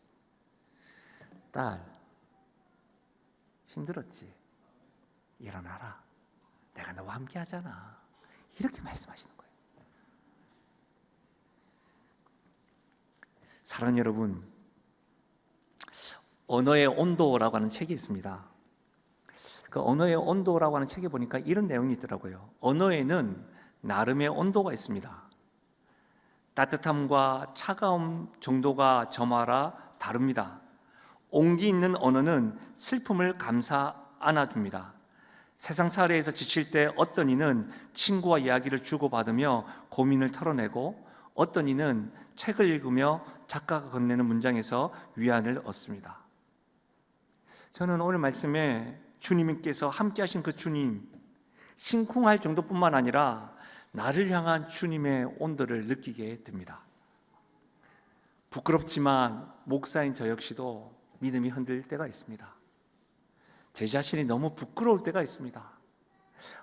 딸 힘들었지? 일어나라, 내가 너와 함께 하잖아. 이렇게 말씀하시는 거예요. 사랑하는 여러분, 언어의 온도라고 하는 책이 있습니다. 그 언어의 온도라고 하는 책에 보니까 이런 내용이 있더라고요. 언어에는 나름의 온도가 있습니다. 따뜻함과 차가움 정도가 저마다 다릅니다. 온기 있는 언어는 슬픔을 감싸 안아줍니다. 세상 살이에서 지칠 때 어떤 이는 친구와 이야기를 주고받으며 고민을 털어내고, 어떤 이는 책을 읽으며 작가가 건네는 문장에서 위안을 얻습니다. 저는 오늘 말씀에 주님께서 함께 하신 그 주님, 심쿵할 정도뿐만 아니라 나를 향한 주님의 온도를 느끼게 됩니다. 부끄럽지만 목사인 저 역시도 믿음이 흔들릴 때가 있습니다. 제 자신이 너무 부끄러울 때가 있습니다.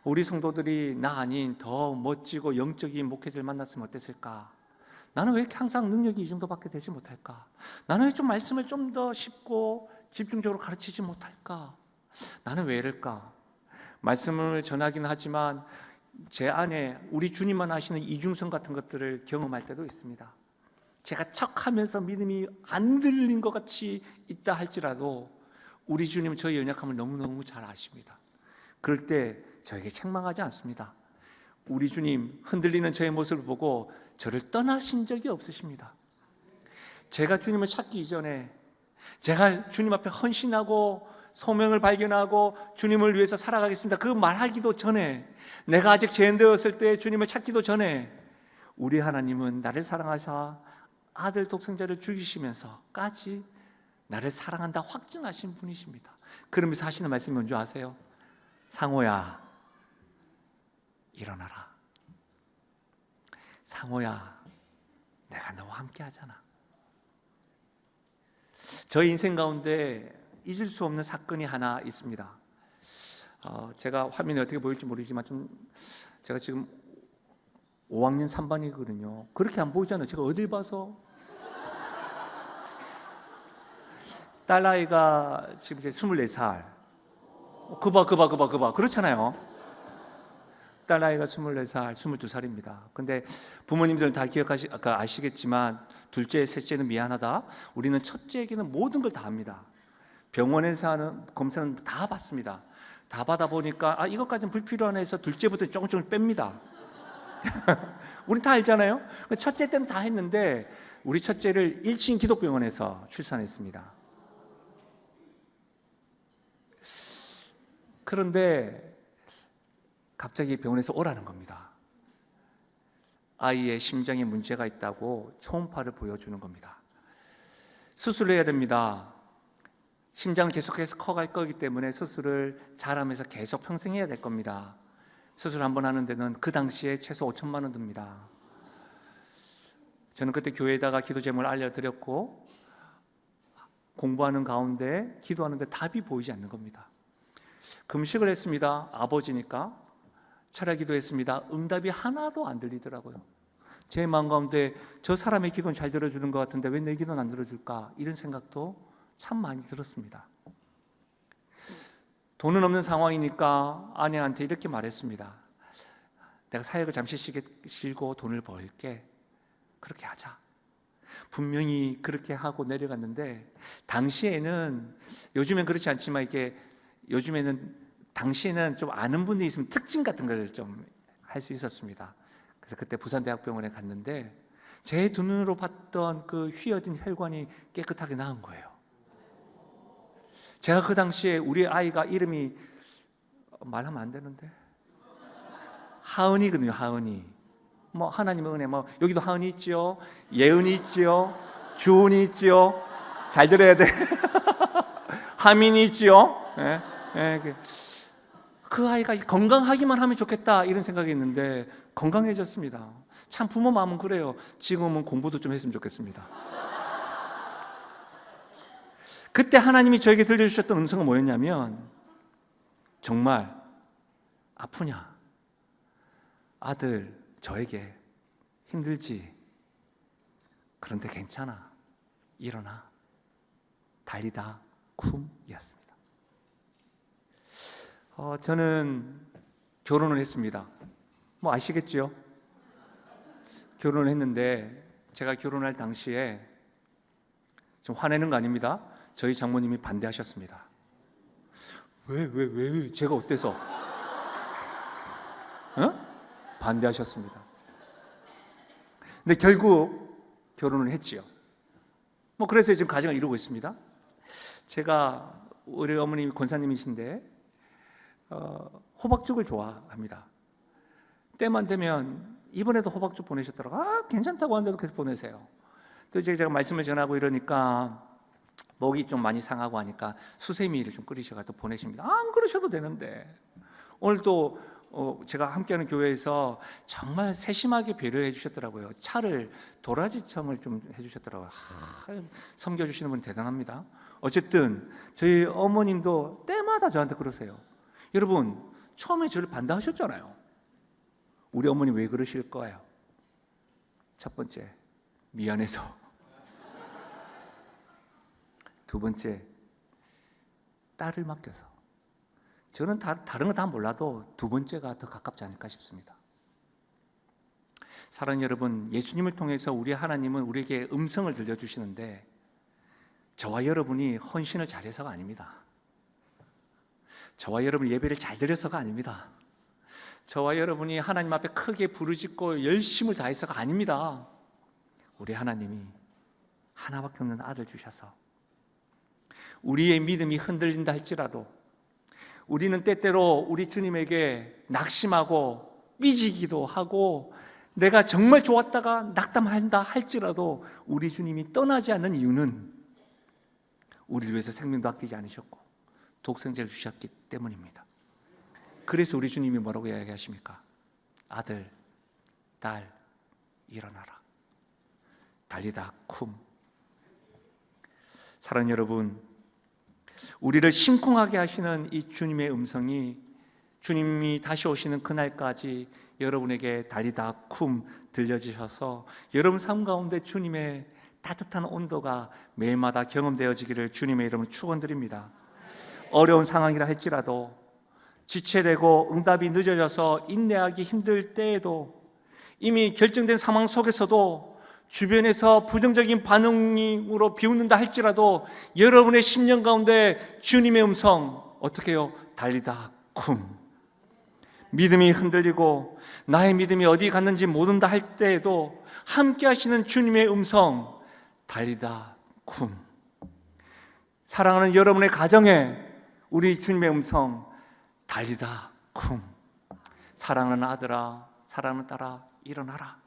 우리 성도들이 나 아닌 더 멋지고 영적인 목회자를 만났으면 어땠을까? 나는 왜 이렇게 항상 능력이 이 정도밖에 되지 못할까? 나는 왜 좀 말씀을 좀 더 쉽고 집중적으로 가르치지 못할까? 나는 왜 이럴까? 말씀을 전하긴 하지만 제 안에 우리 주님만 하시는 이중성 같은 것들을 경험할 때도 있습니다. 제가 척하면서 믿음이 안 들린 것 같이 있다 할지라도 우리 주님은 저의 연약함을 너무너무 잘 아십니다. 그럴 때 저에게 책망하지 않습니다. 우리 주님 흔들리는 저의 모습을 보고 저를 떠나신 적이 없으십니다. 제가 주님을 찾기 이전에, 제가 주님 앞에 헌신하고 소명을 발견하고 주님을 위해서 살아가겠습니다, 그 말하기도 전에, 내가 아직 죄인 되었을 때 주님을 찾기도 전에 우리 하나님은 나를 사랑하사 아들 독생자를 죽이시면서까지 나를 사랑한다 확증하신 분이십니다. 그러면서 하시는 말씀이 뭔지 아세요? 상호야, 일어나라. 상호야, 내가 너와 함께 하잖아. 저희 인생 가운데 잊을 수 없는 사건이 하나 있습니다. 제가 화면에 어떻게 보일지 모르지만 제가 지금 5학년 3반이거든요. 그렇게 안 보이잖아요. 제가 어딜 봐서. 딸아이가 지금 이제 24살. 그봐. 그렇잖아요. 딸아이가 24살, 22살입니다. 근데 부모님들은 다 아시겠지만 둘째, 셋째는 미안하다. 우리는 첫째에게는 모든 걸 다 합니다. 병원에서 하는 검사는 다 받습니다. 다 받아 보니까 이것까지는 불필요하네 해서 둘째부터 조금 뺍니다. 우린 다 알잖아요. 첫째 때는 다 했는데 우리 첫째를 1층 기독병원에서 출산했습니다. 그런데 갑자기 병원에서 오라는 겁니다. 아이의 심장에 문제가 있다고 초음파를 보여주는 겁니다. 수술을 해야 됩니다. 심장은 계속해서 커갈 거기 때문에 수술을 잘하면서 계속 평생 해야 될 겁니다. 수술 한 번 하는 데는 그 당시에 최소 5천만 원 듭니다. 저는 그때 교회에다가 기도 제목을 알려드렸고 공부하는 가운데 기도하는데 답이 보이지 않는 겁니다. 금식을 했습니다. 아버지니까 철야 기도했습니다. 응답이 하나도 안 들리더라고요. 제 마음 가운데 저 사람의 기도는 잘 들어주는 것 같은데 왜 내 기도는 안 들어줄까? 이런 생각도 참 많이 들었습니다. 돈은 없는 상황이니까 아내한테 이렇게 말했습니다. 내가 사역을 잠시 쉬고 돈을 벌게. 그렇게 하자. 분명히 그렇게 하고 내려갔는데 당시에는, 요즘엔 그렇지 않지만 당시에는 좀 아는 분이 있으면 특징 같은 걸 좀 할 수 있었습니다. 그래서 그때 부산대학병원에 갔는데 제 두 눈으로 봤던 그 휘어진 혈관이 깨끗하게 나은 거예요. 제가 그 당시에 우리 아이가 이름이 말하면 안 되는데 하은이거든요. 하은이. 하나님의 은혜, 여기도 하은이 있지요, 예은이 있지요, 주은이 있지요. 잘 들어야 돼. 하민이 있지요. 그 아이가 건강하기만 하면 좋겠다 이런 생각이 있는데 건강해졌습니다. 참 부모 마음은 그래요. 지금은 공부도 좀 했으면 좋겠습니다. 그때 하나님이 저에게 들려주셨던 음성은 뭐였냐면, 정말 아프냐? 아들, 저에게 힘들지? 그런데 괜찮아. 일어나. 달리다 쿰이었습니다. 저는 결혼을 했습니다. 아시겠죠? 결혼을 했는데 제가 결혼할 당시에, 좀 화내는 거 아닙니다. 저희 장모님이 반대하셨습니다. 왜? 제가 어때서? 반대하셨습니다. 근데 결국 결혼을 했지요. 그래서 지금 가정을 이루고 있습니다. 제가 우리 어머님이 권사님이신데 호박죽을 좋아합니다. 때만 되면 이번에도 호박죽 보내셨더라고요. 괜찮다고 하는데도 계속 보내세요. 또 이제 제가 말씀을 전하고 이러니까 목이 좀 많이 상하고 하니까 수세미를 좀 끓이셔가지고 보내십니다. 안 그러셔도 되는데. 오늘도 제가 함께하는 교회에서 정말 세심하게 배려해 주셨더라고요. 차를 도라지청을 좀 해주셨더라고요. 섬겨주시는 분이 대단합니다. 어쨌든 저희 어머님도 때마다 저한테 그러세요. 여러분, 처음에 저를 반대하셨잖아요. 우리 어머니 왜 그러실 거예요? 첫 번째, 미안해서. 두 번째, 딸을 맡겨서. 저는 다른 거 다 몰라도 두 번째가 더 가깝지 않을까 싶습니다. 사랑하는 여러분, 예수님을 통해서 우리 하나님은 우리에게 음성을 들려주시는데 저와 여러분이 헌신을 잘해서가 아닙니다. 저와 여러분이 예배를 잘 드려서가 아닙니다. 저와 여러분이 하나님 앞에 크게 부르짖고 열심을 다해서가 아닙니다. 우리 하나님이 하나밖에 없는 아들 주셔서 우리의 믿음이 흔들린다 할지라도 우리는 때때로 우리 주님에게 낙심하고 삐지기도 하고 내가 정말 좋았다가 낙담한다 할지라도 우리 주님이 떠나지 않는 이유는 우리를 위해서 생명도 아끼지 않으셨고 독생자를 주셨기 때문입니다. 그래서 우리 주님이 뭐라고 이야기하십니까? 아들, 딸, 일어나라. 달리다 쿰. 사랑하는 여러분, 우리를 심쿵하게 하시는 이 주님의 음성이 주님이 다시 오시는 그날까지 여러분에게 달리다 쿰 들려지셔서 여러분 삶 가운데 주님의 따뜻한 온도가 매일마다 경험되어지기를 주님의 이름으로 축원드립니다. 어려운 상황이라 할지라도 지체되고 응답이 늦어져서 인내하기 힘들 때에도 이미 결정된 상황 속에서도 주변에서 부정적인 반응으로 비웃는다 할지라도 여러분의 심령 가운데 주님의 음성 어떻게 해요? 달리다 쿰. 믿음이 흔들리고 나의 믿음이 어디 갔는지 모른다 할 때에도 함께 하시는 주님의 음성 달리다 쿰. 사랑하는 여러분의 가정에 우리 주님의 음성 달리다 쿰. 사랑하는 아들아, 사랑하는 딸아, 일어나라.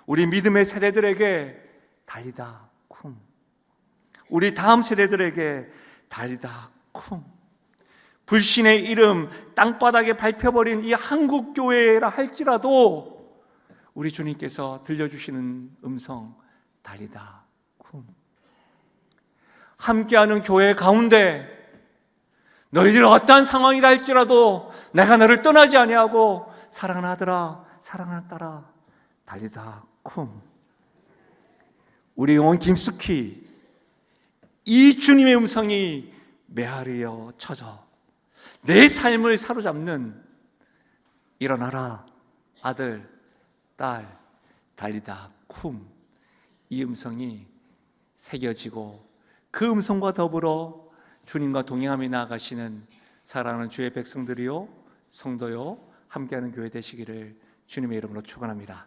우리 믿음의 세대들에게 달리다 쿰. 우리 다음 세대들에게 달리다 쿰. 불신의 이름 땅바닥에 밟혀버린 이 한국교회라 할지라도 우리 주님께서 들려주시는 음성 달리다 쿰. 함께하는 교회 가운데 너희들 어떠한 상황이라 할지라도 내가 너를 떠나지 아니하고 사랑하는 아들아, 사랑하는 딸아, 달리다 쿰. 우리 영혼 깊숙이 이 주님의 음성이 메아리어 쳐져 내 삶을 사로잡는 일어나라 아들, 딸, 달리다 쿰. 이 음성이 새겨지고 그 음성과 더불어 주님과 동행하며 나아가시는 사랑하는 주의 백성들이요 성도요 함께하는 교회 되시기를 주님의 이름으로 축원합니다.